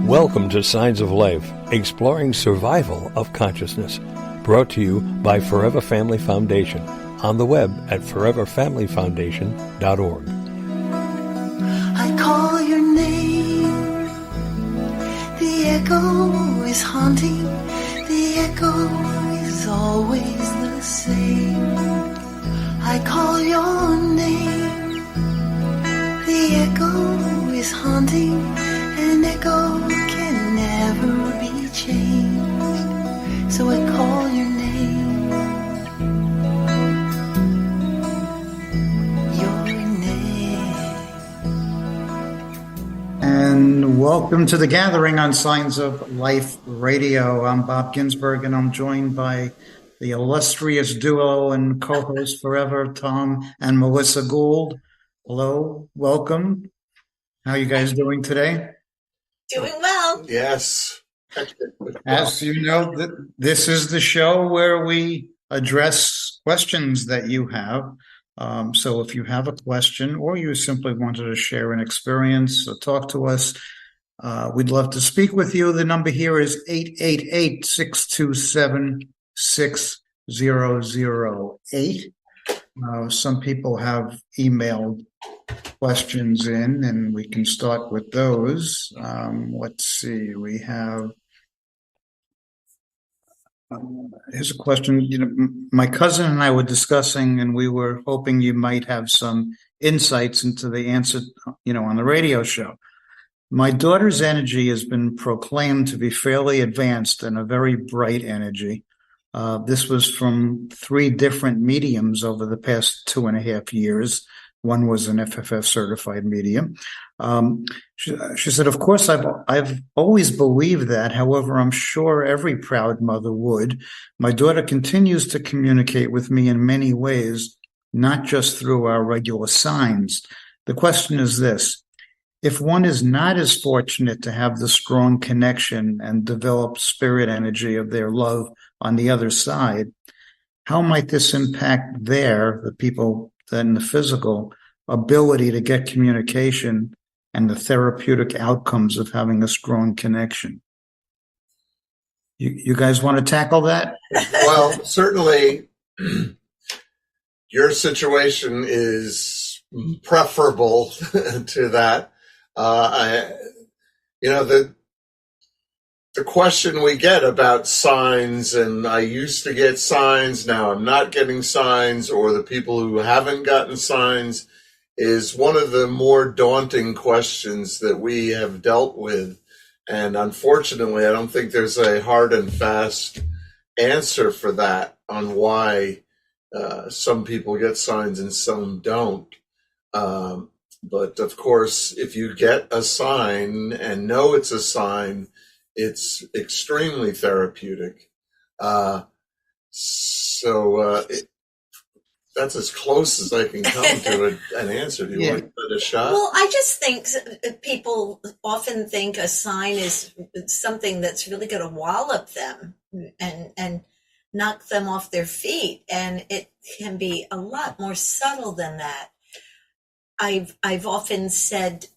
Welcome to Signs of Life, exploring survival of consciousness. Brought to you by Forever Family Foundation, on the web at foreverfamilyfoundation.org. I call your name, the echo is haunting, the echo is always the same. I call your name, the echo is haunting, an echo can never be changed, so I call your name, your name. And welcome to the gathering on Signs of Life Radio. I'm Bob Ginsberg, and I'm joined by the illustrious duo and co-host forever, Tom and Melissa Gould. Hello, welcome. How are you guys doing today? Doing well. Yes. As you know, this is the show where we address questions that you have. So if you have a question or you simply wanted to share an experience or talk to us, we'd love to speak with you. The number here is 888-627-6008. Some people have emailed questions in, and we can start with those. Let's see. We have here's a question. My cousin and I were discussing, and we were hoping you might have some insights into the answer, on the radio show. My daughter's energy has been proclaimed to be fairly advanced and a very bright energy. This was from 3 different mediums over the past 2.5 years. One was an FFF certified medium. She said, of course, I've always believed that. However, I'm sure every proud mother would. My daughter continues to communicate with me in many ways, not just through our regular signs. The question is this: if one is not as fortunate to have the strong connection and develop spirit energy of their love on the other side, how might this impact the people in the physical ability to get communication and the therapeutic outcomes of having a strong connection? You guys want to tackle that? Well, certainly your situation is preferable to that. The question we get about signs, and I used to get signs, now I'm not getting signs, or the people who haven't gotten signs, is one of the more daunting questions that we have dealt with. And unfortunately, I don't think there's a hard and fast answer for that on why some people get signs and some don't. But of course, if you get a sign and know it's a sign, it's extremely therapeutic. That's as close as I can come to an answer. Do you want to give it a shot? Well, I just think people often think a sign is something that's really going to wallop them and knock them off their feet. And it can be a lot more subtle than that. I've often said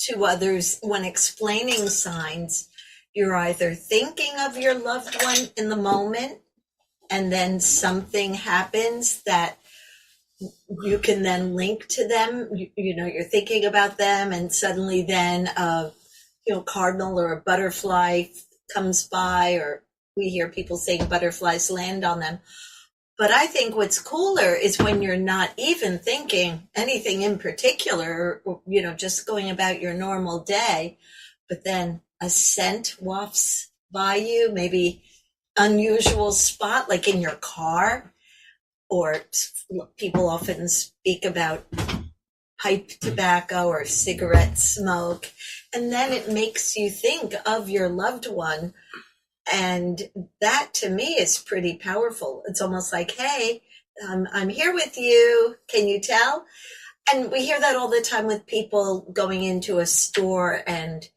to others when explaining signs, you're either thinking of your loved one in the moment, and then something happens that you can then link to them. You're thinking about them, and suddenly then a cardinal or a butterfly comes by, or we hear people saying butterflies land on them. But I think what's cooler is when you're not even thinking anything in particular, just going about your normal day, but then a scent wafts by you, maybe unusual spot, like in your car, or people often speak about pipe tobacco or cigarette smoke, and then it makes you think of your loved one. And that to me is pretty powerful. It's almost like, hey, I'm here with you. Can you tell? And we hear that all the time with people going into a store and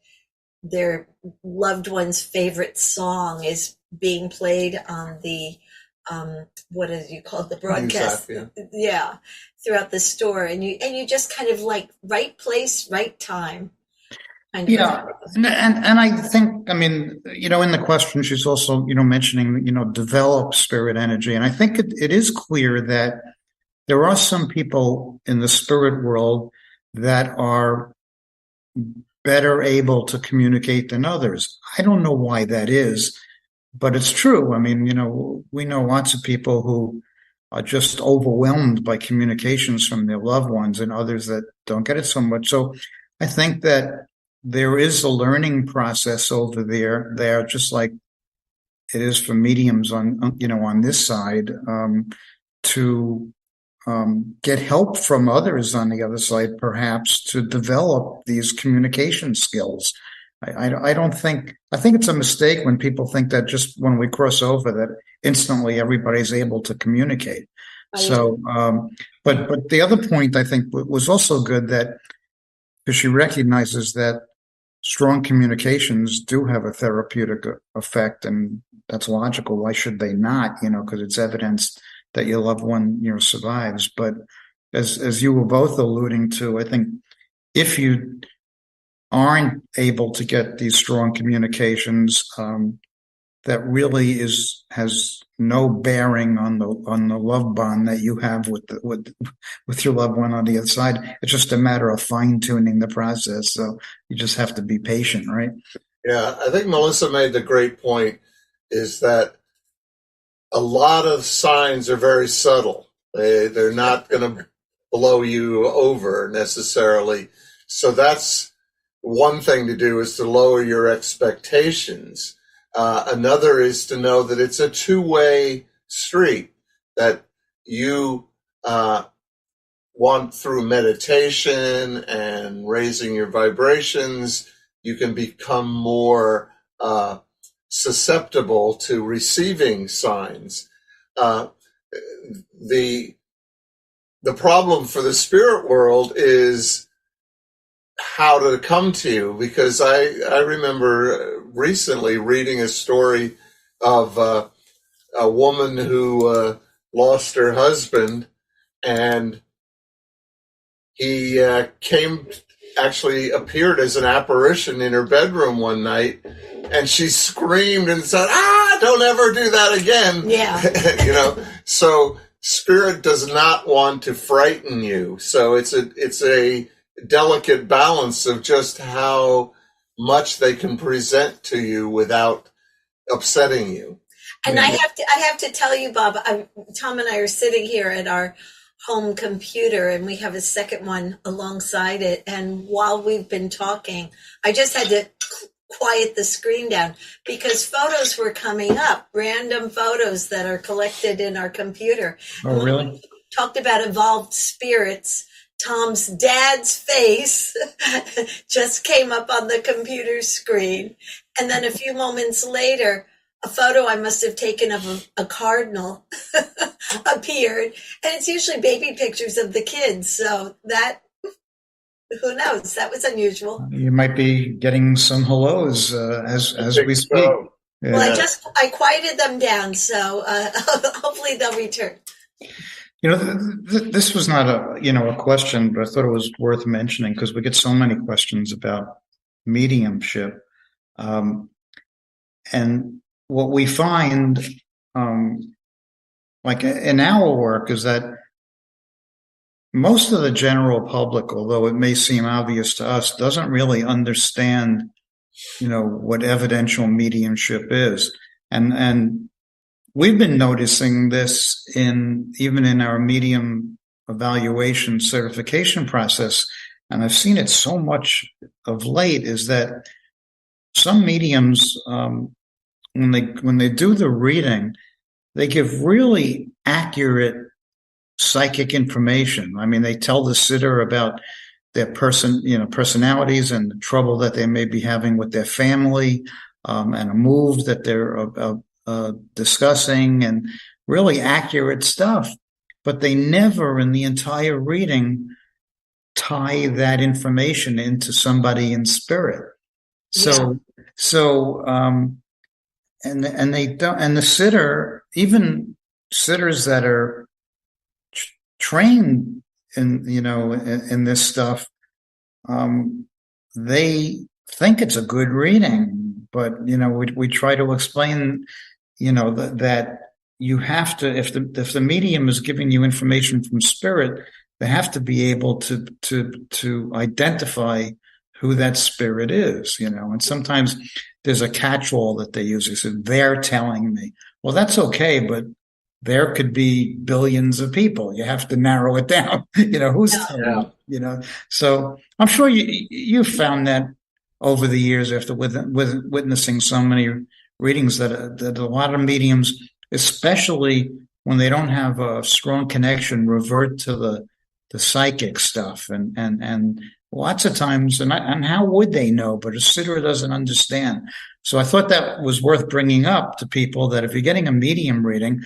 their loved one's favorite song is being played on the, what did you call it? The broadcast? Yeah, throughout the store. And you just kind of like right place, right time. kind of Yeah, and I think, I mean, in the question, she's also, mentioning, develop spirit energy. And I think it is clear that there are some people in the spirit world that are better able to communicate than others. I don't know why that is, but it's true. I mean, we know lots of people who are just overwhelmed by communications from their loved ones, and others that don't get it so much. So I think that there is a learning process over there, just like it is for mediums on this side, to get help from others on the other side, perhaps, to develop these communication skills. I don't think, I think it's a mistake when people think that just when we cross over that instantly everybody's able to communicate. So, but the other point I think was also good, that because she recognizes that strong communications do have a therapeutic effect, and that's logical. Why should they not? Because it's evidence that your loved one, survives. But as you were both alluding to, I think if you aren't able to get these strong communications, that really has no bearing on the love bond that you have with your loved one on the other side. It's just a matter of fine tuning the process. So you just have to be patient, right? Yeah, I think Melissa made the great point, is that a lot of signs are very subtle. They're not going to blow you over necessarily. So that's one thing to do, is to lower your expectations. Another is to know that it's a two-way street, that you want, through meditation and raising your vibrations, you can become more susceptible to receiving signs. The problem for the spirit world is how to come to you, because I remember recently reading a story of a woman who lost her husband, and he actually appeared as an apparition in her bedroom one night, and she screamed and said, don't ever do that again. Yeah. So spirit does not want to frighten you. So it's a delicate balance of just how much they can present to you without upsetting you. And I have to tell you, Bob, Tom and I are sitting here at our home computer, and we have a second one alongside it. And while we've been talking, I just had to quiet the screen down because photos were coming up, random photos that are collected in our computer. Oh, really? We talked about evolved spirits. Tom's dad's face just came up on the computer screen. And then a few moments later, a photo I must have taken of a cardinal appeared. And it's usually baby pictures of the kids. So that, who knows? That was unusual. You might be getting some hellos as we speak. So. Yeah. Well, I quieted them down. So hopefully they'll return. This was not a question, but I thought it was worth mentioning because we get so many questions about mediumship. And what we find, like in our work, is that most of the general public, although it may seem obvious to us, doesn't really understand, what evidential mediumship is. And we've been noticing this even in our medium evaluation certification process, and I've seen it so much of late, is that some mediums, when they do the reading, they give really accurate psychic information. I mean, they tell the sitter about their personalities and the trouble that they may be having with their family, and a move that they're discussing, and really accurate stuff, but they never in the entire reading tie that information into somebody in spirit. And they don't, and the sitter, even sitters that are trained in this stuff, they think it's a good reading, but we try to explain, that you have to, if the medium is giving you information from spirit, they have to be able to identify who that spirit is, and sometimes there's a catch-all that they use. They said, they're telling me. Well, that's okay, but there could be billions of people. You have to narrow it down. Who's telling you? So I'm sure you found that over the years after witnessing so many readings that a lot of mediums, especially when they don't have a strong connection, revert to the psychic stuff and lots of times, and how would they know? But a sitter doesn't understand. So I thought that was worth bringing up to people, that if you're getting a medium reading,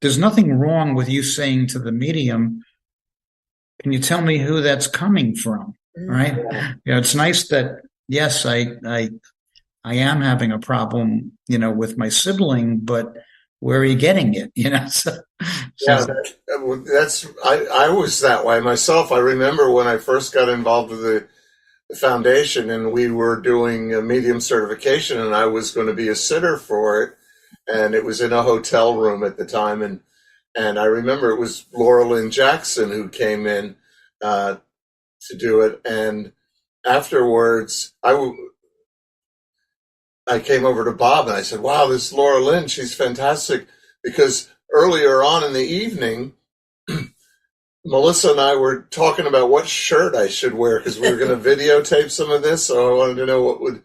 there's nothing wrong with you saying to the medium, can you tell me who that's coming from? Right? It's nice that, yes, I am having a problem, with my sibling, but where are you getting it? I was that way myself. I remember when I first got involved with the foundation and we were doing a medium certification, and I was going to be a sitter for it. And it was in a hotel room at the time. And I remember it was Laura Lynn Jackson who came in to do it. And afterwards, I came over to Bob and I said, wow, this Laura Lynn, she's fantastic. Because earlier on in the evening, Melissa and I were talking about what shirt I should wear because we were going to videotape some of this. So I wanted to know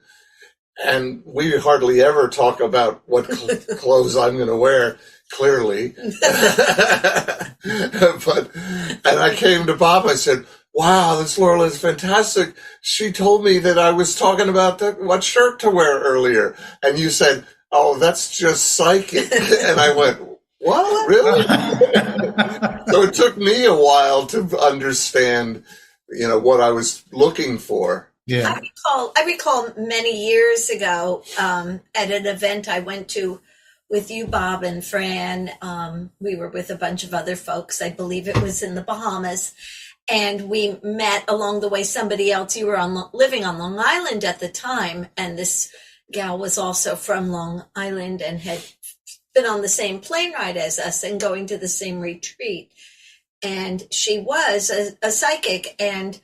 and we hardly ever talk about what clothes I'm going to wear, clearly. And I came to Bob, I said, wow, this Laura is fantastic. She told me that I was talking about what shirt to wear earlier. And you said, oh, that's just psychic. And I went, what? Really? So it took me a while to understand, what I was looking for. Yeah. I recall many years ago at an event I went to with you, Bob, and Fran. We were with a bunch of other folks. I believe it was in the Bahamas. And we met along the way somebody else. You were living on Long Island at the time. And this gal was also from Long Island and had been on the same plane ride as us and going to the same retreat. And she was a psychic. And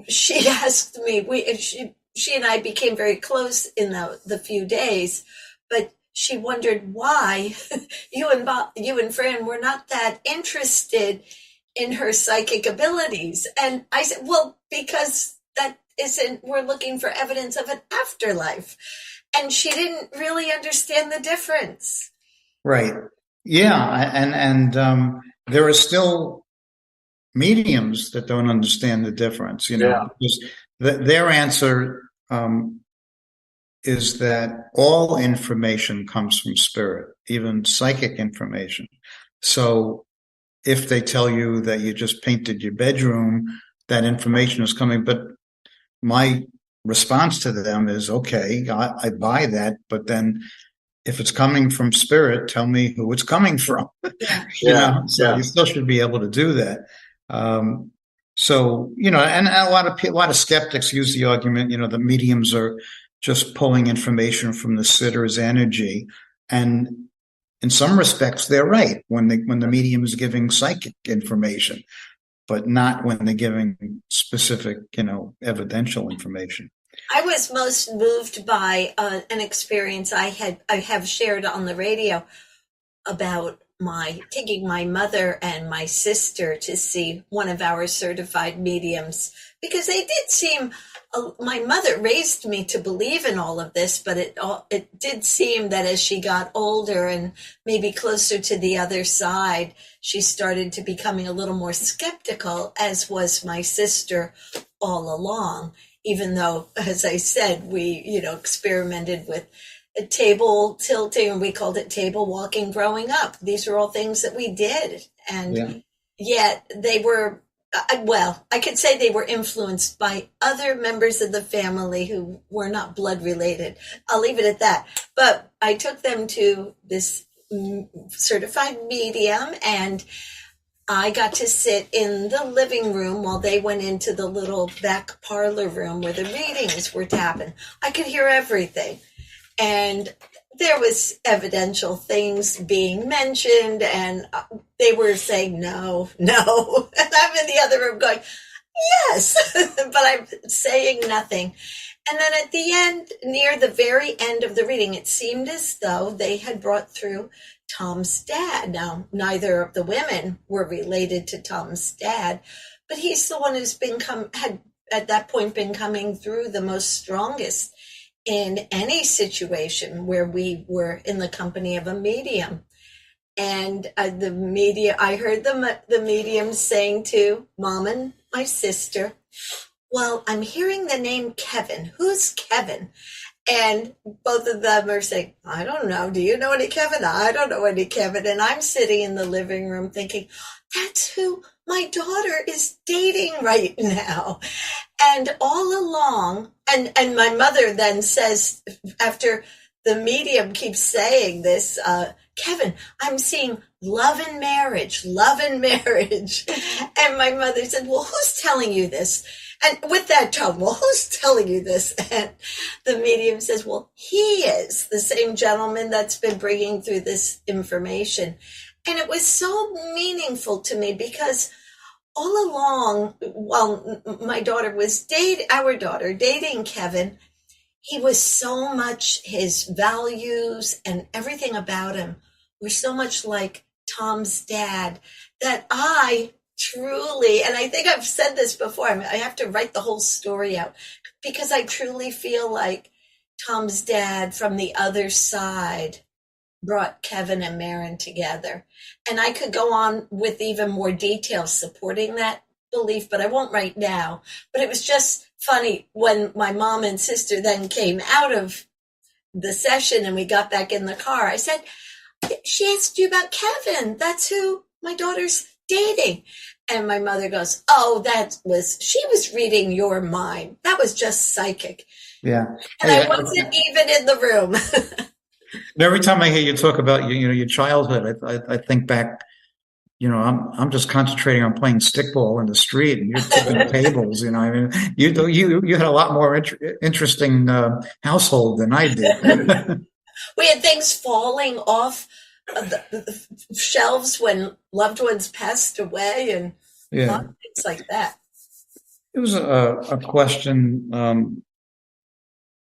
she asked me, she and I became very close in the few days, but she wondered why you and Fran were not that interested in her psychic abilities. And I said, well, because we're looking for evidence of an afterlife. And she didn't really understand the difference. Right. Yeah. And there are still mediums that don't understand the difference, because their answer is that all information comes from spirit, even psychic information. So if they tell you that you just painted your bedroom, that information is coming. But my response to them is, okay, I buy that, but then if it's coming from spirit, tell me who it's coming from. You still should be able to do that. So, and a lot of skeptics use the argument, the mediums are just pulling information from the sitter's energy. And in some respects, they're right when the medium is giving psychic information, but not when they're giving specific, evidential information. I was most moved by an experience I have shared on the radio about taking my mother and my sister to see one of our certified mediums, because they did seem, my mother raised me to believe in all of this, but it did seem that as she got older and maybe closer to the other side, she started to becoming a little more skeptical, as was my sister all along, even though, as I said, we, experimented with table tilting, and we called it table walking growing up. These are all things that we did. And yet they were, I could say they were influenced by other members of the family who were not blood related. I'll leave it at that. But I took them to this certified medium, and I got to sit in the living room while they went into the little back parlor room where the readings were to happen. I could hear everything. And there was evidential things being mentioned, and they were saying no. And I'm in the other room going, yes, but I'm saying nothing. And then at the end, near the very end of the reading, it seemed as though they had brought through Tom's dad. Now, neither of the women were related to Tom's dad, but he's the one who's had at that point been coming through the most strongest in any situation where we were in the company of a medium. And I heard the medium saying to Mom and my sister, well, I'm hearing the name Kevin. Who's Kevin? And both of them are saying, I don't know. Do you know any Kevin? I don't know any Kevin. And I'm sitting in the living room thinking, that's who my daughter is dating right now. And all along, and my mother then says, after the medium keeps saying this, Kevin, I'm seeing love and marriage. And my mother said, well, who's telling you this? And with that tone, well, who's telling you this? And the medium says, well, he is the same gentleman that's been bringing through this information. And it was so meaningful to me because all along, while my daughter was dating Kevin, he was so much, his values and everything about him were so much like Tom's dad that I truly, and I think I've said this before, I have to write the whole story out because I truly feel like Tom's dad from the other side brought Kevin and Marin together. And I could go on with even more details supporting that belief, but I won't right now. But it was just funny when my mom and sister then came out of the session and we got back in the car. I said, she asked you about Kevin. That's who my daughter's dating. And my mother goes, oh, she was reading your mind. That was just psychic. Yeah. And I wasn't even in the room. Every time I hear you talk about your childhood, I think back. I'm just concentrating on playing stickball in the street, and you're tipping tables. I mean, you had a lot more interesting household than I did. We had things falling off the shelves when loved ones passed away, and things like that. It was a question.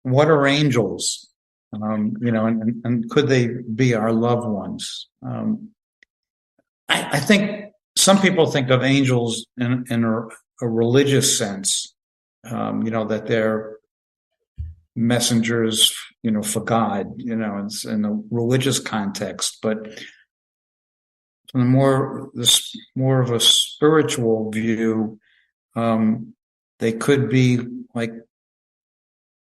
What are angels? And could they be our loved ones? I think some people think of angels in a religious sense, that they're messengers, for God, it's in a religious context. But from the more of a spiritual view, they could be like,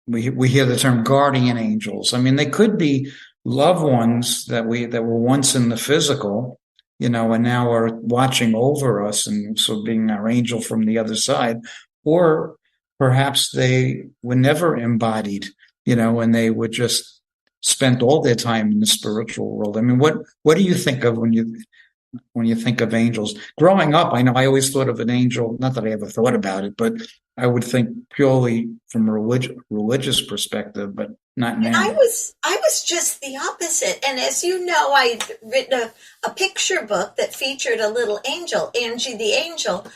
we hear the term guardian angels. I mean, they could be loved ones that were once in the physical, and now are watching over us and so being our angel from the other side. Or perhaps they were never embodied, and they were just spent all their time in the spiritual world. I mean, what do you think of when you think of angels? Growing up, I know I always thought of an angel, not that I ever thought about it, but I would think purely from a religious perspective, but not now. I was just the opposite. And as you know, I'd written a picture book that featured a little angel, Angie the Angel,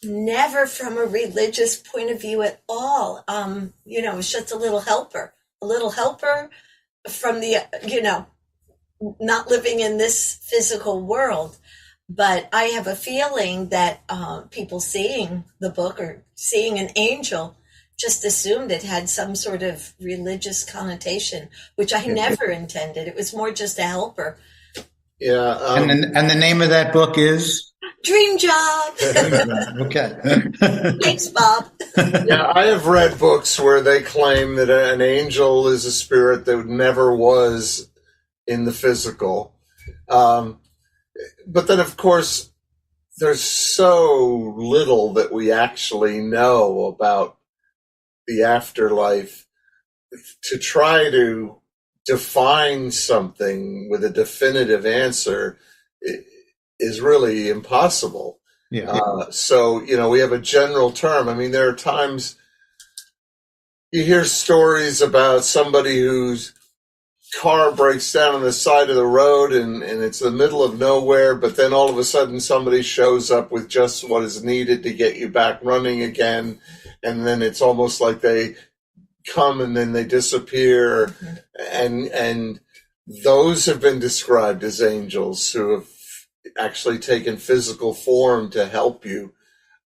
never from a religious point of view at all. It was just a little helper from the, not living in this physical world. But I have a feeling that people seeing the book or seeing an angel just assumed it had some sort of religious connotation, which I never intended. It was more just a helper. Yeah. And the name of that book is? Dream Job. Okay. Thanks, Bob. Yeah, I have read books where they claim that an angel is a spirit that never was in the physical. But then, of course, there's so little that we actually know about the afterlife. To try to define something with a definitive answer is really impossible. Yeah. So, we have a general term. I mean, there are times you hear stories about somebody whose car breaks down on the side of the road and it's the middle of nowhere, but then all of a sudden somebody shows up with just what is needed to get you back running again. And then it's almost like they come and then they disappear. And those have been described as angels who have actually taken physical form to help you.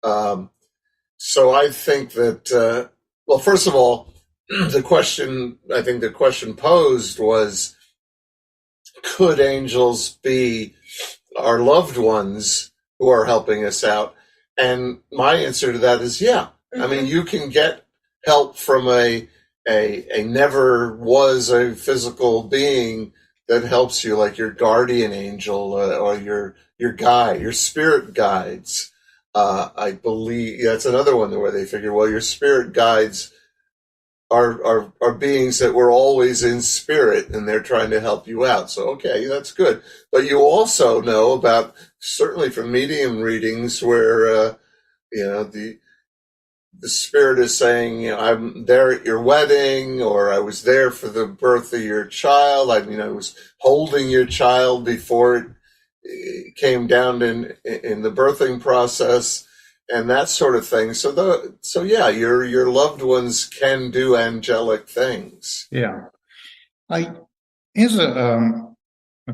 So I think that, well, first of all, the question posed was, could angels be our loved ones who are helping us out? And my answer to that is, yeah. I mean, you can get help from a never was a physical being that helps you, like your guardian angel or your guide, your spirit guides. I believe that's another one where they figure, well, your spirit guides are beings that were always in spirit and they're trying to help you out. So, okay, that's good. But you also know about, certainly from medium readings, where, the spirit is saying, I'm there at your wedding, or I was there for the birth of your child. I was holding your child before it came down in the birthing process. And that sort of thing. So yeah, your loved ones can do angelic things. Yeah. Here's a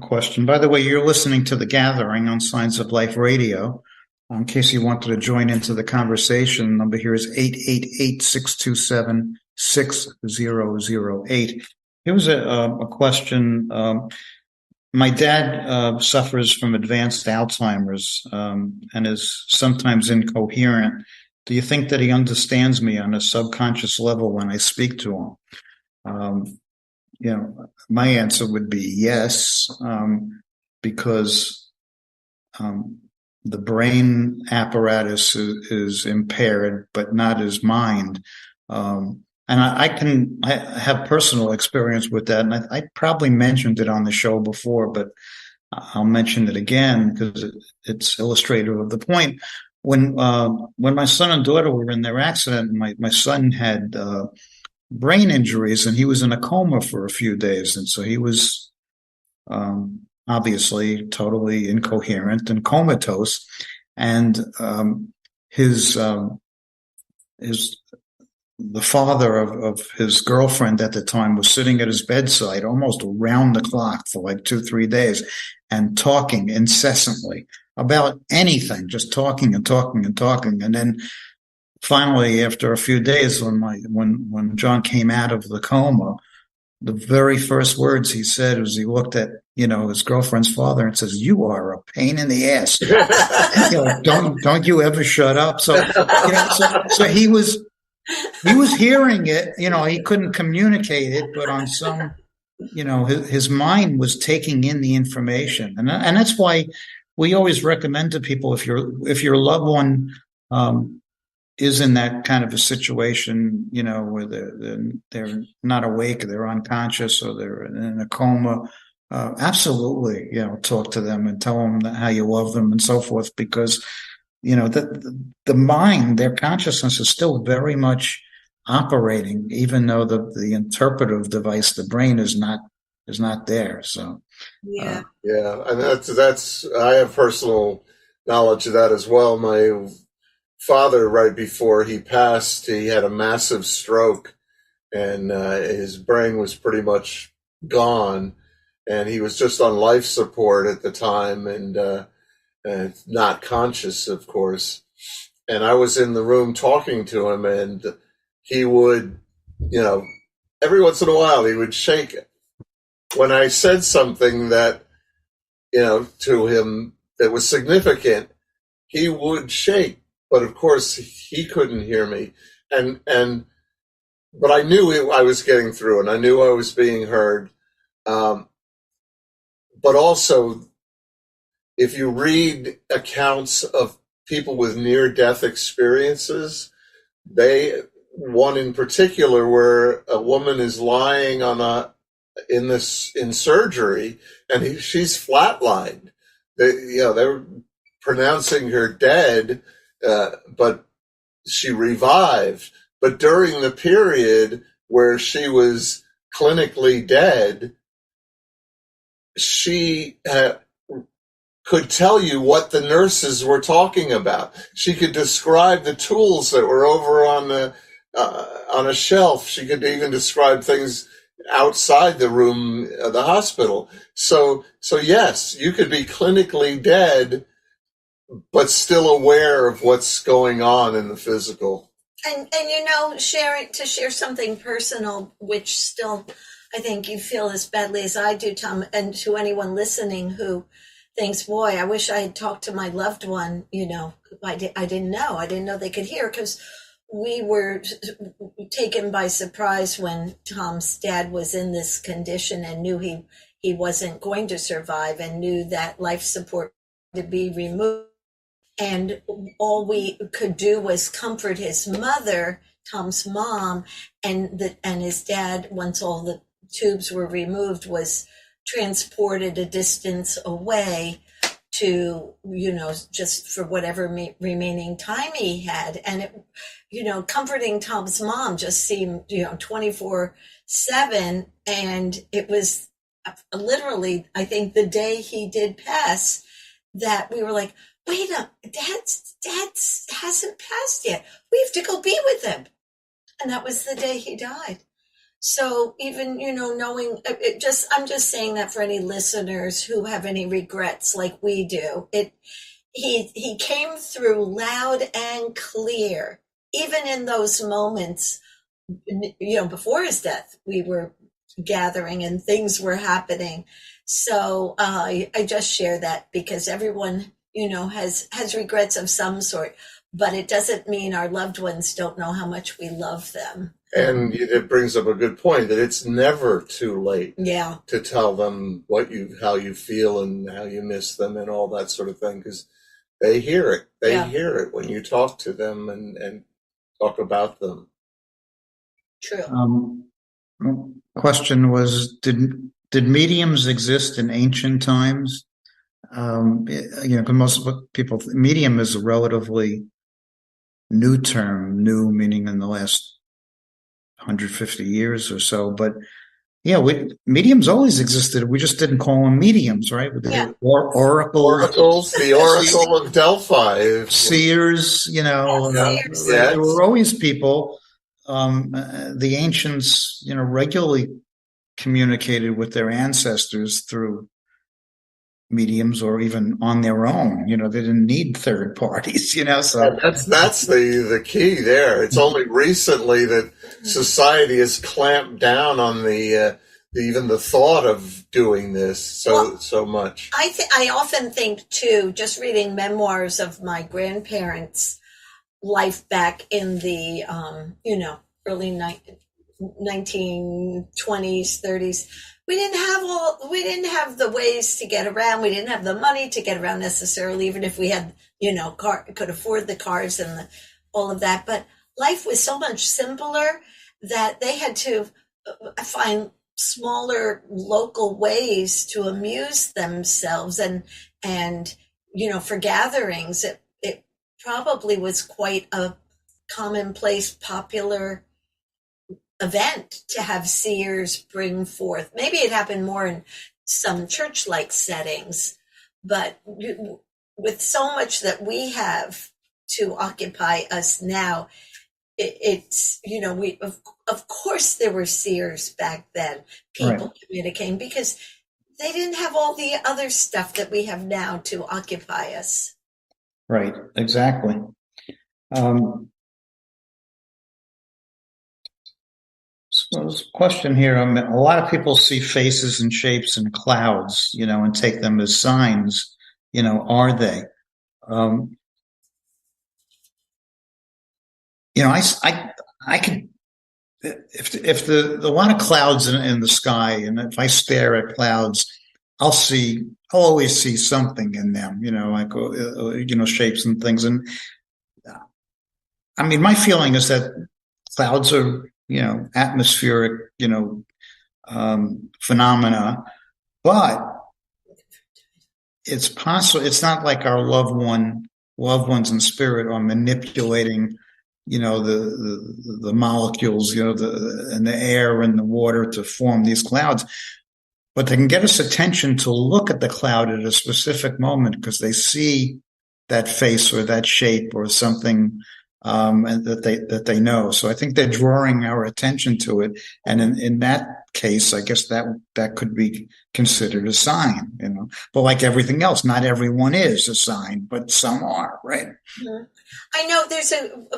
question. By the way, you're listening to The Gathering on Signs of Life Radio. In case you wanted to join into the conversation, the number here is 888-627-6008. Here was a question. My dad suffers from advanced Alzheimer's and is sometimes incoherent. Do you think that he understands me on a subconscious level when I speak to him? My answer would be yes, because the brain apparatus is impaired, but not his mind. And I have personal experience with that. And I probably mentioned it on the show before, but I'll mention it again because it's illustrative of the point. When my son and daughter were in their accident, my son had brain injuries and he was in a coma for a few days. And so he was obviously totally incoherent and comatose. And the father of his girlfriend at the time was sitting at his bedside almost around the clock for like 2-3 days and talking incessantly about anything, just talking and talking and talking. And then finally, after a few days, when John came out of the coma, the very first words he said was he looked at, his girlfriend's father and says, "You are a pain in the ass." Don't you ever shut up. So he was hearing it, he couldn't communicate it, but on some, his mind was taking in the information. And that's why we always recommend to people, if your loved one is in that kind of a situation, where they're not awake, they're unconscious, or they're in a coma, absolutely, talk to them and tell them how you love them and so forth, because the mind, their consciousness is still very much operating, even though the interpretive device, the brain, is not there. So yeah, and that's I have personal knowledge of that as well. My father, right before he passed, he had a massive stroke, and his brain was pretty much gone, and he was just on life support at the time, and not conscious, of course. And I was in the room talking to him, and he would, every once in a while he would shake it. When I said something that, to him that was significant, he would shake. But of course he couldn't hear me. But I knew I was getting through, and I knew I was being heard. But also, if you read accounts of people with near-death experiences, one in particular where a woman is lying in surgery, and she's flatlined. they were pronouncing her dead, but she revived. But during the period where she was clinically dead, she could tell you what the nurses were talking about. She could describe the tools that were over on a shelf. She could even describe things outside the room of the hospital. So yes, you could be clinically dead, but still aware of what's going on in the physical. And share something personal, which still I think you feel as badly as I do, Tom, and to anyone listening who thinks, boy, I wish I had talked to my loved one, I didn't know they could hear, because we were taken by surprise when Tom's dad was in this condition and knew he wasn't going to survive, and knew that life support to be removed. And all we could do was comfort his mother, Tom's mom, and his dad, once all the tubes were removed, was transported a distance away to, just for whatever remaining time he had. And it, comforting Tom's mom just seemed, 24/7. And it was literally, I think, the day he did pass, that we were like, wait a dad hasn't passed yet. We have to go be with him. And that was the day he died. So even, knowing I'm just saying that for any listeners who have any regrets like we do, he came through loud and clear, even in those moments, before his death. We were gathering and things were happening. So I just share that because everyone, has regrets of some sort, but it doesn't mean our loved ones don't know how much we love them. And it brings up a good point that it's never too late to tell them how you feel and how you miss them and all that sort of thing, because they hear it. They hear it when you talk to them and talk about them. True. Question was, did mediums exist in ancient times? Because most people, medium is a relatively new term, new meaning in the last 150 years or so. But mediums always existed. We just didn't call them mediums, right? Oracles, the Oracle of Delphi, seers. Seers. There were always people. The ancients, regularly communicated with their ancestors through mediums or even on their own. They didn't need third parties, so that's the key there. It's only recently that society has clamped down on even the thought of doing this so much. I often think too, just reading memoirs of my grandparents' life back in the early 1920s, 30s. We didn't have the ways to get around. We didn't have the money to get around necessarily, even if we had, could afford the cars and all of that. But life was so much simpler that they had to find smaller local ways to amuse themselves. And for gatherings, it probably was quite a commonplace, popular event to have seers bring forth. Maybe it happened more in some church-like settings, but with so much that we have to occupy us now, it's we of course there were seers back then, people communicating, because they didn't have all the other stuff that we have now to occupy us. Right, exactly. So there's a question here. A lot of people see faces and shapes in clouds, and take them as signs. Are they? I can, if the lot of clouds in the sky, and if I stare at clouds, I'll always see something in them, like, shapes and things. And I mean, my feeling is that clouds are, atmospheric, phenomena, but it's possible. It's not like our loved ones in spirit are manipulating, the molecules, and the air and the water to form these clouds. But they can get us attention to look at the cloud at a specific moment because they see that face or that shape or something and that they know. So I think they're drawing our attention to it, and in that case, I guess that could be considered a sign. But like everything else, not everyone is a sign, but some are, right? Mm-hmm. I know there's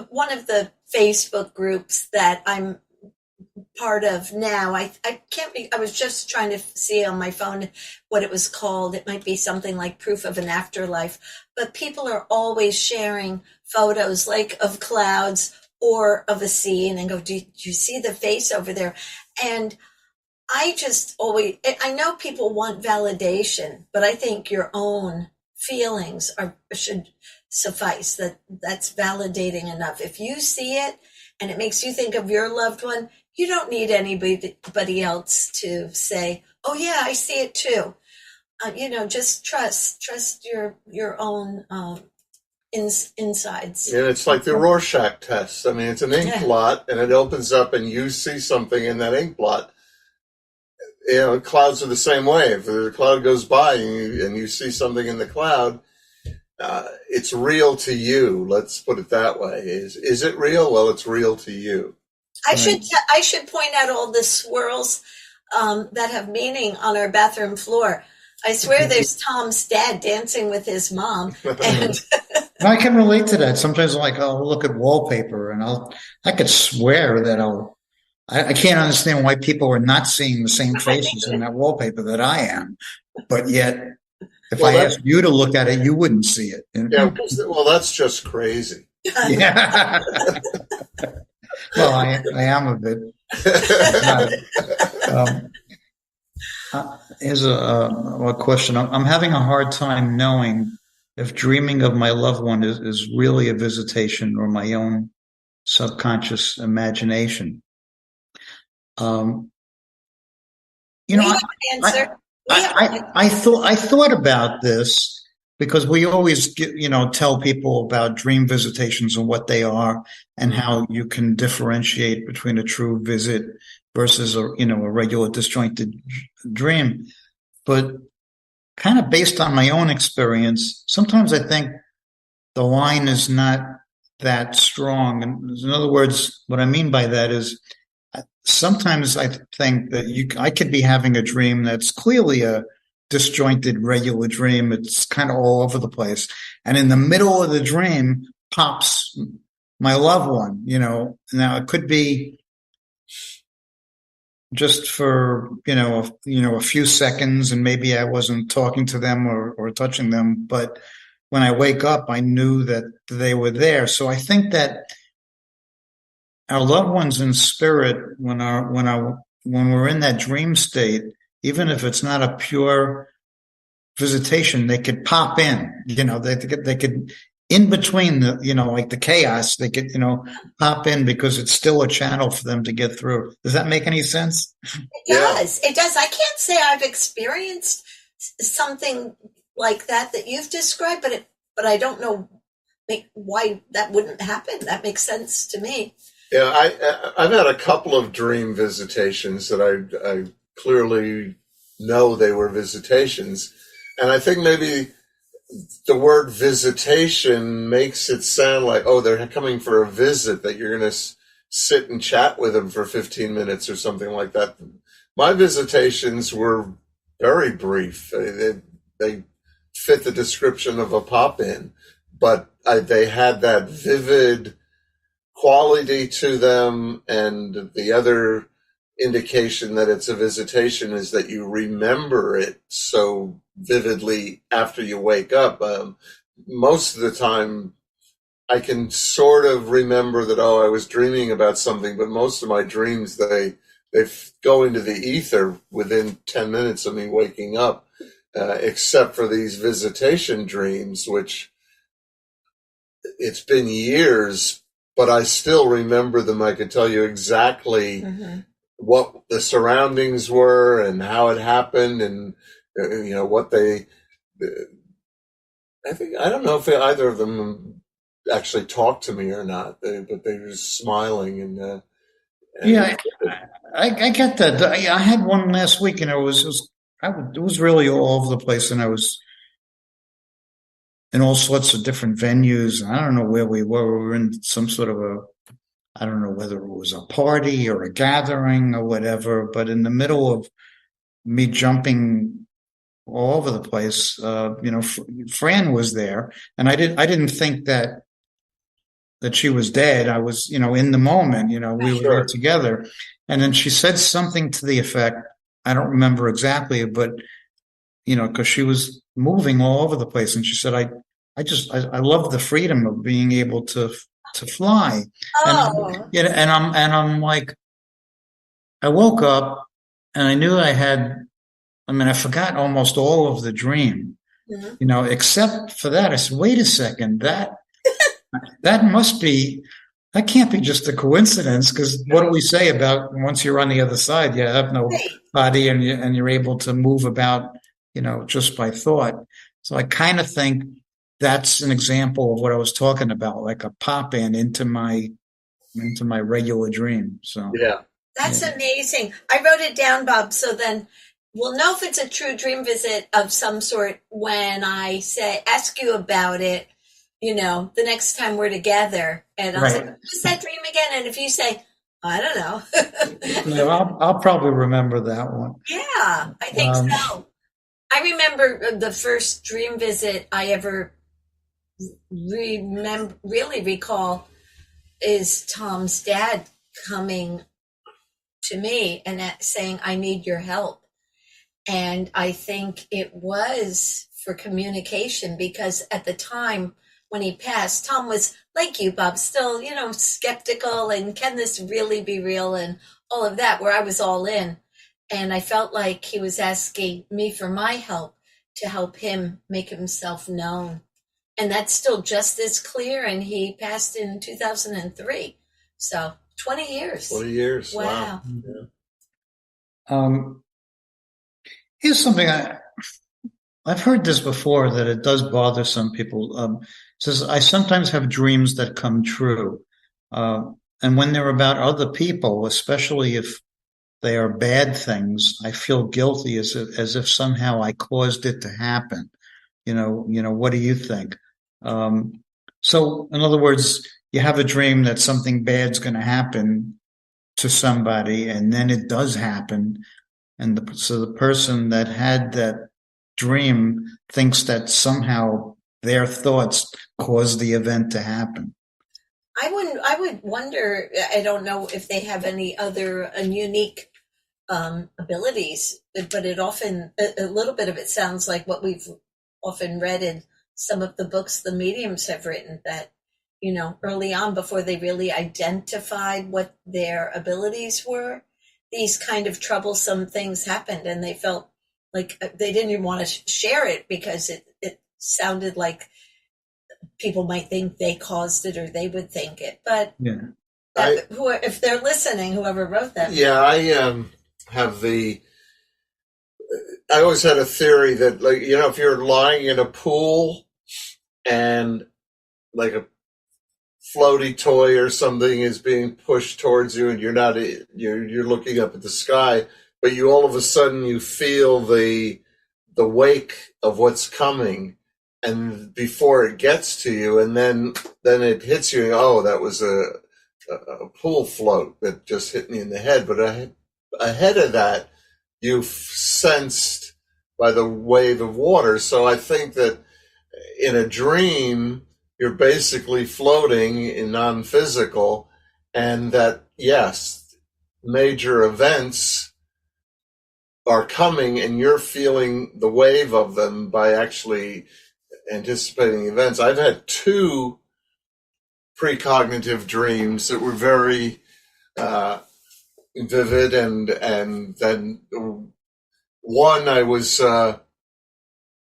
one of the Facebook groups that I'm part of now. I can't be, I was just trying to see on my phone what it was called. It might be something like Proof of an Afterlife, but people are always sharing photos like of clouds or of a scene and go, do you see the face over there? And I know people want validation, but I think your own feelings should suffice. That's validating enough. If you see it and it makes you think of your loved one, you don't need anybody else to say, "Oh yeah, I see it too." Just trust your own insides. And it's like the Rorschach test. I mean, it's an ink blot, and it opens up, and you see something in that ink blot. Clouds are the same way. If the cloud goes by and you see something in the cloud, it's real to you. Let's put it that way. Is it real? Well, it's real to you. I should point out all the swirls that have meaning on our bathroom floor. I swear there's Tom's dad dancing with his mom. And I can relate to that. Sometimes I'll look at wallpaper and I could swear that I can't understand why people are not seeing the same faces in that wallpaper that I am. But yet, if I asked you to look at it, you wouldn't see it. Yeah, well, that's just crazy. Yeah. Well, I am a bit. Here's a question. I'm having a hard time knowing if dreaming of my loved one is really a visitation or my own subconscious imagination. answer. I thought about this because we always tell people about dream visitations and what they are and how you can differentiate between a true visit versus a regular disjointed dream. But kind of based on my own experience, sometimes I think the line is not that strong. And in other words, what I mean by that is sometimes I think that I could be having a dream that's clearly a disjointed regular dream. It's kind of all over the place. And in the middle of the dream pops my loved one, Now it could be just for, a few seconds, and maybe I wasn't talking to them or touching them, but when I wake up, I knew that they were there. So I think that our loved ones in spirit, when we're in that dream state, even if it's not a pure visitation, they could pop in. They could in between the chaos. They could pop in because it's still a channel for them to get through. Does that make any sense? It does. It does. I can't say I've experienced something like that you've described, but I don't know why that wouldn't happen. That makes sense to me. Yeah, I've had a couple of dream visitations that I clearly know they were visitations. And I think maybe the word visitation makes it sound like, oh, they're coming for a visit, that you're going to sit and chat with them for 15 minutes or something like that. My visitations were very brief. They fit the description of a pop-in, but they had that vivid quality to them, and the other indication that it's a visitation is that you remember it so vividly after you wake up. Most of the time, I can sort of remember that, I was dreaming about something, but most of my dreams, they go into the ether within 10 minutes of me waking up, except for these visitation dreams, which it's been years, but I still remember them. I could tell you exactly what the surroundings were and how it happened, and what I don't know if either of them actually talked to me or not, but they were smiling and Yeah, I get that. I had one last week, and it was really all over the place, and I was in all sorts of different venues. I don't know where we were. We were in some sort of I don't know whether it was a party or a gathering or whatever, but in the middle of me jumping all over the place, Fran was there, and I didn't think that she was dead. I was, in the moment, we were there sure. together. And then she said something to the effect, I don't remember exactly, but, because she was moving all over the place. And she said, I love the freedom of being able to fly. Oh, And I'm like, I woke up and I knew I forgot almost all of the dream, mhm. except for that. I said, wait a second, that can't be just a coincidence, because what do we say about once you're on the other side, you have no Right. body and you're able to move about, just by thought. So I kind of think that's an example of what I was talking about, like a pop in into my regular dream. So Yeah. That's yeah. amazing. I wrote it down, Bob, so then we'll know if it's a true dream visit of some sort when I ask you about it, the next time we're together. And I'll say, Right. what's that dream again? And if you say, I don't know. Yeah, I'll probably remember that one. Yeah, I think Um, so. I remember the first dream visit I ever really recall is Tom's dad coming to me and saying, I need your help. And I think it was for communication, because at the time when he passed, Tom was like you, Bob, still, skeptical and can this really be real and all of that, where I was all in. And I felt like he was asking me for my help to help him make himself known. And that's still just as clear. And he passed in 2003. So 20 years. 20 years. Wow. Wow. Yeah. um, Here's something I've heard this before, that it does bother some people. It says, I sometimes have dreams that come true. And when they're about other people, especially if they are bad things, I feel guilty as if somehow I caused it to happen. What do you think? So in other words, you have a dream that something bad's going to happen to somebody, and then it does happen. And so the person that had that dream thinks that somehow their thoughts caused the event to happen. I would wonder, I don't know if they have any other unique abilities, but it often, a little bit of it sounds like what we've often read in some of the books the mediums have written, that, early on, before they really identified what their abilities were, these kind of troublesome things happened, and they felt like they didn't even want to share it, because it sounded like people might think they caused it, or they would think it. But Yeah. if they're listening, whoever wrote that. Yeah, I have I always had a theory that, like, if you're lying in a pool and like a floaty toy or something is being pushed towards you, and you're looking up at the sky, but you all of a sudden you feel the wake of what's coming, and before it gets to you, and then it hits you, and, oh, that was a pool float that just hit me in the head. But ahead of that, you've sensed by the wave of water. So I think that in a dream, you're basically floating in non-physical, and that, yes, major events are coming, and you're feeling the wave of them by actually anticipating events. I've had two precognitive dreams that were very vivid, and then one,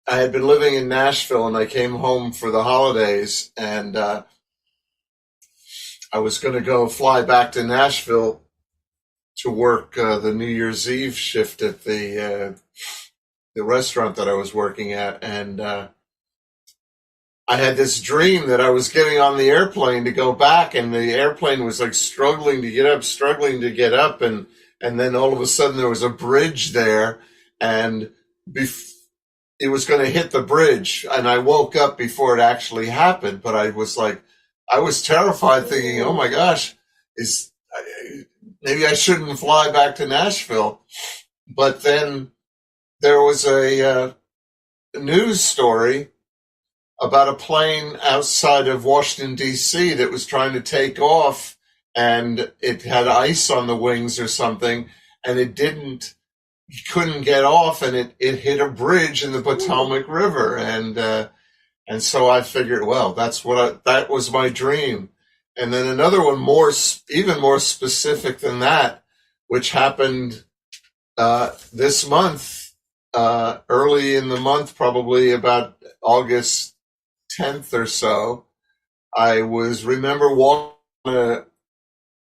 I had been living in Nashville, and I came home for the holidays, and I was going to go fly back to Nashville to work the New Year's Eve shift at the restaurant that I was working at, and I had this dream that I was getting on the airplane to go back, and the airplane was like struggling to get up, and then all of a sudden there was a bridge there, and it was going to hit the bridge, and I woke up before it actually happened. But I was terrified, thinking, "Oh my gosh, maybe I shouldn't fly back to Nashville." But then there was a news story about a plane outside of Washington, D.C. that was trying to take off, and it had ice on the wings or something, and he couldn't get off, and it hit a bridge in the Potomac River. And so I figured, well, that was my dream. And then another one even more specific than that, which happened this month, early in the month, probably about August 10th or so. I remember walking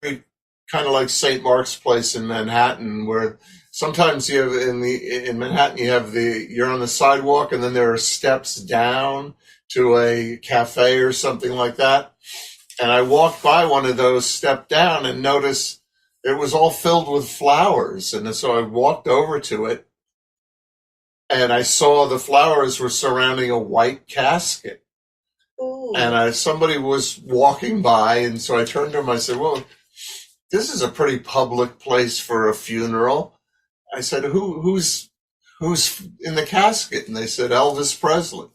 kind of like St. Mark's Place in Manhattan, where sometimes you have in Manhattan you're on the sidewalk, and then there are steps down to a cafe or something like that. And I walked by one of those, stepped down, and noticed it was all filled with flowers. And so I walked over to it, and I saw the flowers were surrounding a white casket. Ooh. And somebody was walking by, and so I turned to him. I said, "Well, this is a pretty public place for a funeral." I said, "Who's in the casket?" And they said, "Elvis Presley."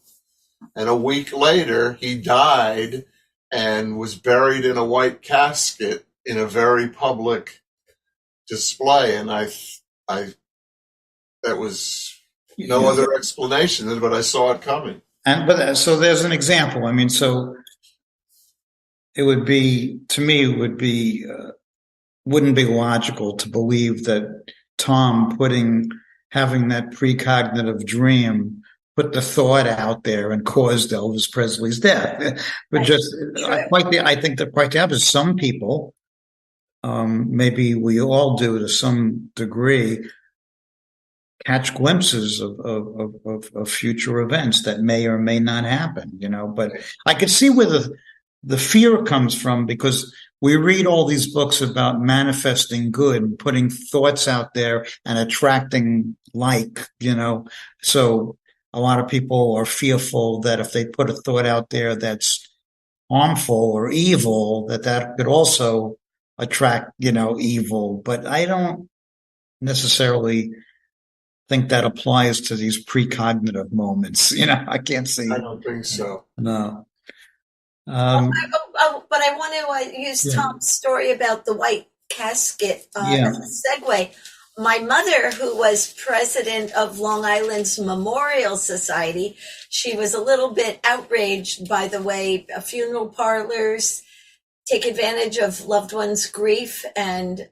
And a week later, he died and was buried in a white casket in a very public display. And that was no other explanation than, but I saw it coming. So there's an example. I mean, so it would be, to me, wouldn't be logical to believe that Tom having that precognitive dream put the thought out there and caused Elvis Presley's death. But I think that quite the opposite. Some people, maybe we all do to some degree, catch glimpses of future events that may or may not happen, but I could see where the fear comes from, because we read all these books about manifesting good and putting thoughts out there and attracting so a lot of people are fearful that if they put a thought out there that's harmful or evil, that could also attract, evil. But I don't necessarily think that applies to these precognitive moments. I can't see. I don't think so. No. But I want to use Tom's story about the white casket as a segue. My mother, who was president of Long Island's Memorial Society, she was a little bit outraged by the way funeral parlors take advantage of loved ones' grief and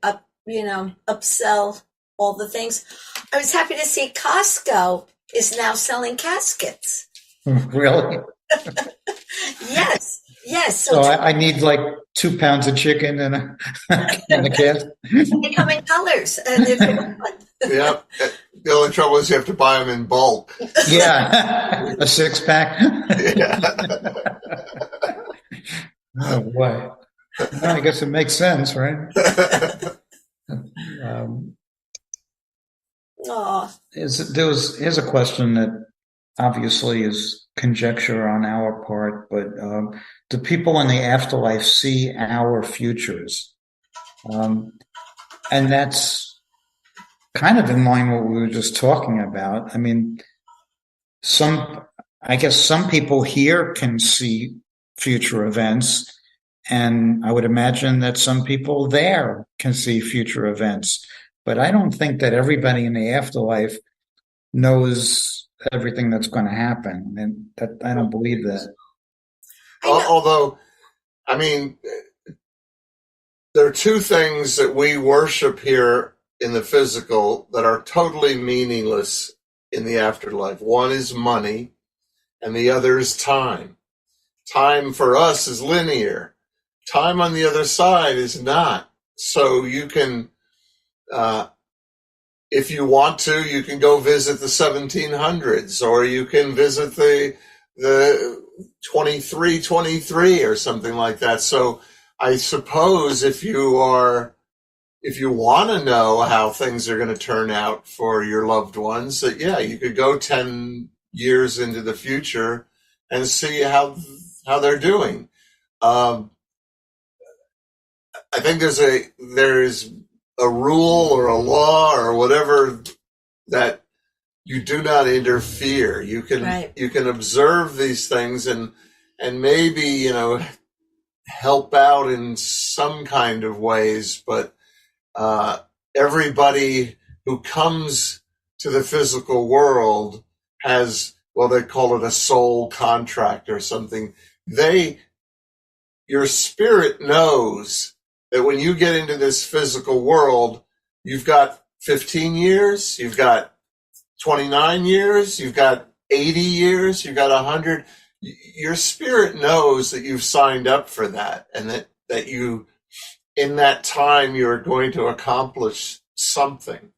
upsell all the things. I was happy to see Costco is now selling caskets. Really? Yes. So I need like 2 pounds of chicken and a casket. They come in colors. Yeah. The only trouble is you have to buy them in bulk. Yeah. A 6-pack. Yeah. Oh, boy. Well, I guess it makes sense, right? Here's a question that obviously is conjecture on our part, but do people in the afterlife see our futures? And that's kind of in line with what we were just talking about. I mean, I guess some people here can see future events, and I would imagine that some people there can see future events. But I don't think that everybody in the afterlife knows everything that's going to happen, and I don't believe that. Although, I mean, there are two things that we worship here in the physical that are totally meaningless in the afterlife. One is money, and the other is time. Time for us is linear. Time on the other side is not. So you can, if you want to, you can go visit the 1700s, or you can visit the 23 or something like that. So I suppose if you want to know how things are going to turn out for your loved ones, that yeah, you could go 10 years into the future and see how they're doing. I think there's a rule or a law or whatever that you do not interfere. You can observe these things and maybe, help out in some kind of ways, but everybody who comes to the physical world has, well, they call it a soul contract or something. Your spirit knows that when you get into this physical world, you've got 15 years, you've got 29 years, you've got 80 years, you've got 100. Your spirit knows that you've signed up for that, and that you, in that time, you're going to accomplish something.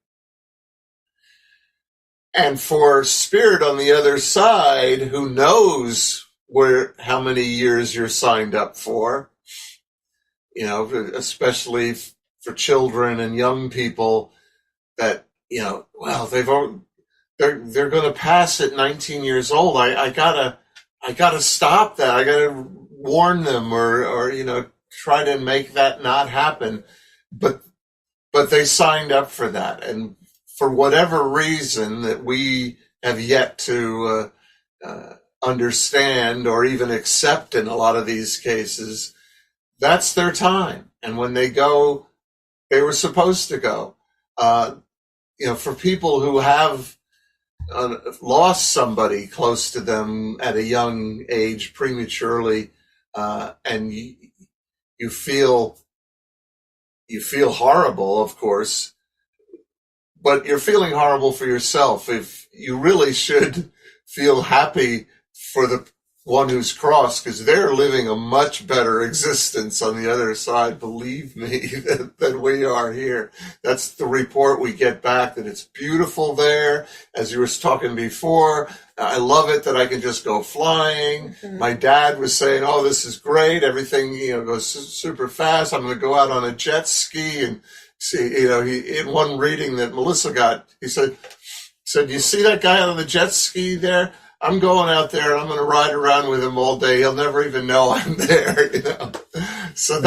And for spirit on the other side, who knows how many years you're signed up for, especially for children and young people that, well, they're going to pass at 19 years old. I gotta stop that. I gotta warn them or try to make that not happen. But they signed up for that. And for whatever reason that we have yet to understand or even accept in a lot of these cases, that's their time. And when they go, they were supposed to go. For people who have lost somebody close to them at a young age prematurely, and you feel horrible, of course, but you're feeling horrible for yourself. If you really should feel happy for the one who's crossed, because they're living a much better existence on the other side, believe me, than we are here. That's the report we get back, that it's beautiful there. As you were talking before, I love it that I can just go flying. Mm-hmm. My dad was saying, oh, this is great. Everything, goes super fast. I'm going to go out on a jet ski and see, he, in one reading that Melissa got, he said, you see that guy on the jet ski there? I'm going out there and I'm going to ride around with him all day. He'll never even know I'm there, So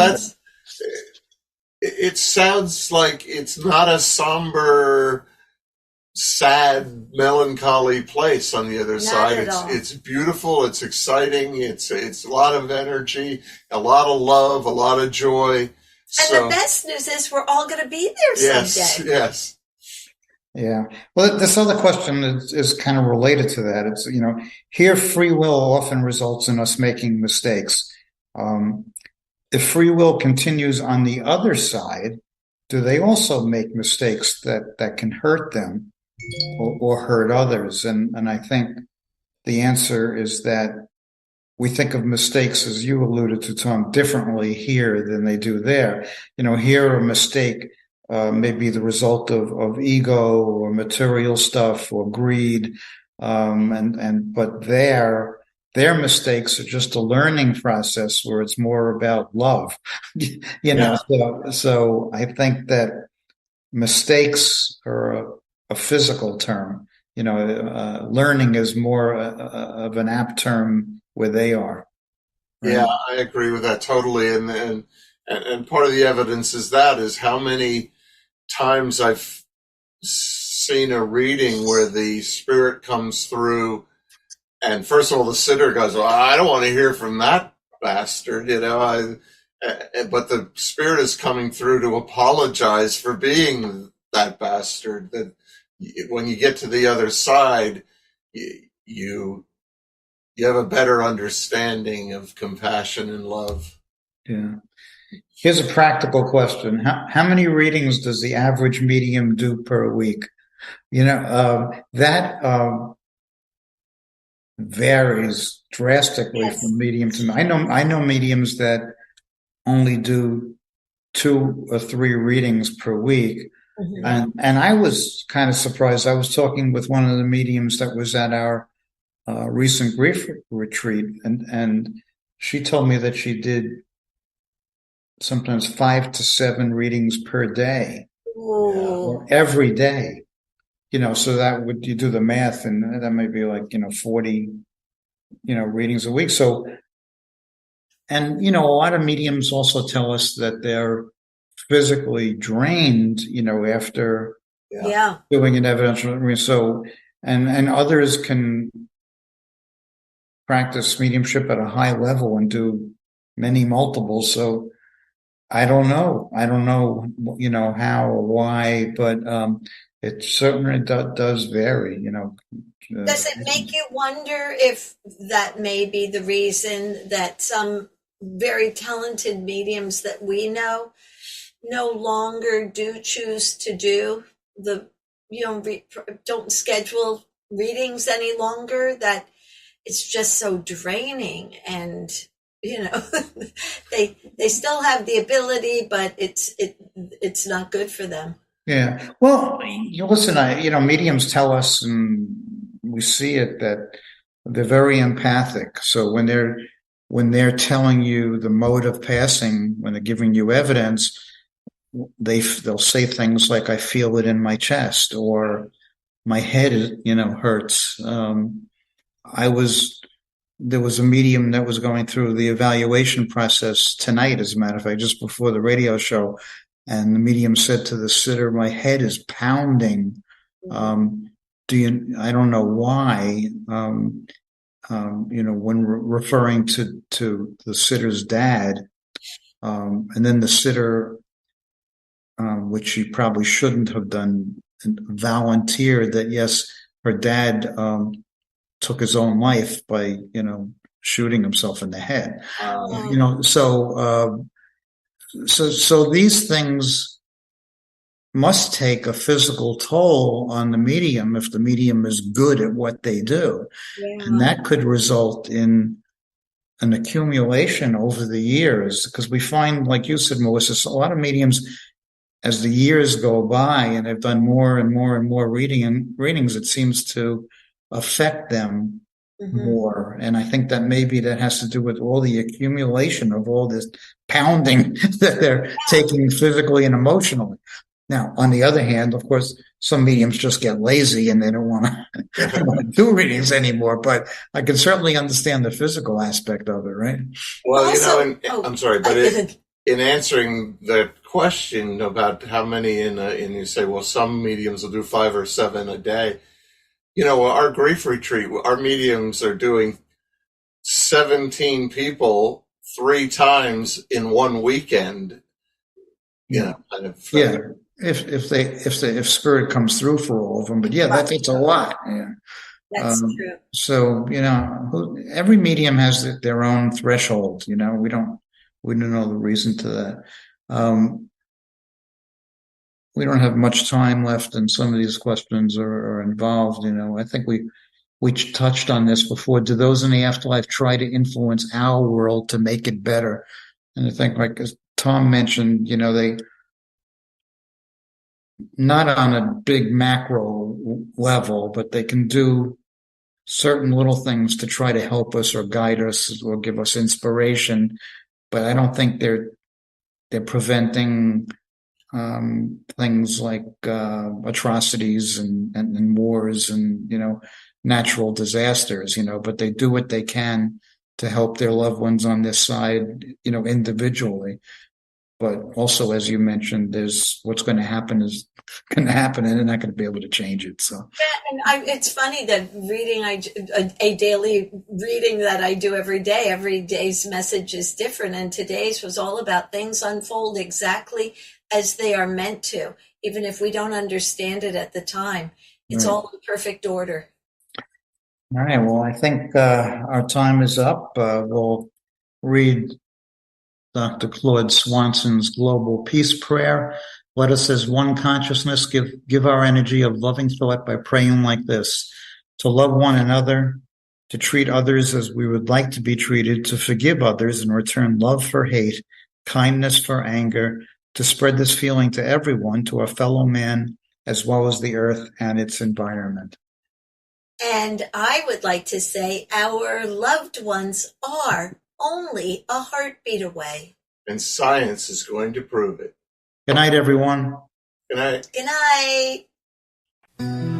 it sounds like it's not a somber, sad, melancholy place on the other side. It's beautiful. It's exciting. It's a lot of energy, a lot of love, a lot of joy. And the best news is we're all going to be there someday. Yes. Yeah. Well, this other question is kind of related to that. It's, here free will often results in us making mistakes. If free will continues on the other side, do they also make mistakes that can hurt them or hurt others? And I think the answer is that we think of mistakes, as you alluded to, Tom, differently here than they do there. Here a mistake may be the result of ego or material stuff or greed, but their mistakes are just a learning process where it's more about love, Yeah. So I think that mistakes are a physical term. Learning is more of an apt term where they are. Right? Yeah, I agree with that totally, and part of the evidence is how many times I've seen a reading where the spirit comes through, and first of all, the sitter goes, well, I don't want to hear from that bastard, but the spirit is coming through to apologize for being that bastard. That when you get to the other side, you have a better understanding of compassion and love. Yeah. Here's a practical question. How many readings does the average medium do per week? That varies drastically from medium to medium. I know mediums that only do 2 or 3 readings per week. Mm-hmm. And I was kind of surprised. I was talking with one of the mediums that was at our recent grief retreat, and she told me that she did sometimes 5 to 7 readings per day, Ooh. or every day. So that would, you do the math, and that might be like 40 readings a week. So, and a lot of mediums also tell us that they're physically drained, after Yeah. doing an evidential reading. So, and others can practice mediumship at a high level and do many multiples. So I don't know. How or why, but it certainly does vary, Does it make you wonder if that may be the reason that some very talented mediums that we know no longer do choose to do don't schedule readings any longer, that it's just so draining, and they still have the ability, but it's not good for them. Yeah. Well, listen, mediums tell us, and we see it, that they're very empathic. So when they're telling you the mode of passing, when they're giving you evidence, they'll say things like, "I feel it in my chest," or "My head hurts." There was a medium that was going through the evaluation process tonight, as a matter of fact, just before the radio show. And the medium said to the sitter, "My head is pounding. I don't know why." When referring to the sitter's dad. And then the sitter, which she probably shouldn't have done, volunteered that, yes, her dad took his own life by, shooting himself in the head. So these things must take a physical toll on the medium if the medium is good at what they do. Yeah. And that could result in an accumulation over the years, because we find, like you said, Melissa, a lot of mediums, as the years go by and they've done more and more and more readings, it seems to affect them more. And I think that maybe that has to do with all the accumulation of all this pounding that they're taking physically and emotionally. Now, on the other hand, of course, some mediums just get lazy and they don't want to do readings anymore. But I can certainly understand the physical aspect of it, right? Well, Also, I'm sorry, but in answering that question about how many and you say, well, some mediums will do 5 or 7 a day. Our grief retreat, our mediums are doing 17 people 3 times in one weekend. Kind of. Yeah. If spirit comes through for all of them, but yeah, that's a lot. Yeah. That's true. So, every medium has their own threshold. We don't know the reason to that. We don't have much time left, and some of these questions are involved. I think we touched on this before. Do those in the afterlife try to influence our world to make it better? And I think, like as Tom mentioned, they, not on a big macro level, but they can do certain little things to try to help us or guide us or give us inspiration. But I don't think they're preventing things like atrocities and wars and natural disasters. But they do what they can to help their loved ones on this side, individually. But also, as you mentioned, there's what's going to happen is going to happen, and they're not going to be able to change it. So, yeah, and it's funny that reading a daily reading that I do every day's message is different, and today's was all about things unfold exactly as they are meant to, even if we don't understand it at the time. It's all in perfect order. All right. Well, I think our time is up. We'll read Dr. Claude Swanson's Global Peace Prayer. Let us, as one consciousness, give our energy of loving thought by praying like this: to love one another, to treat others as we would like to be treated, to forgive others and return love for hate, kindness for anger, to spread this feeling to everyone, to our fellow man, as well as the earth and its environment. And I would like to say our loved ones are only a heartbeat away. And science is going to prove it. Good night, everyone. Good night. Good night.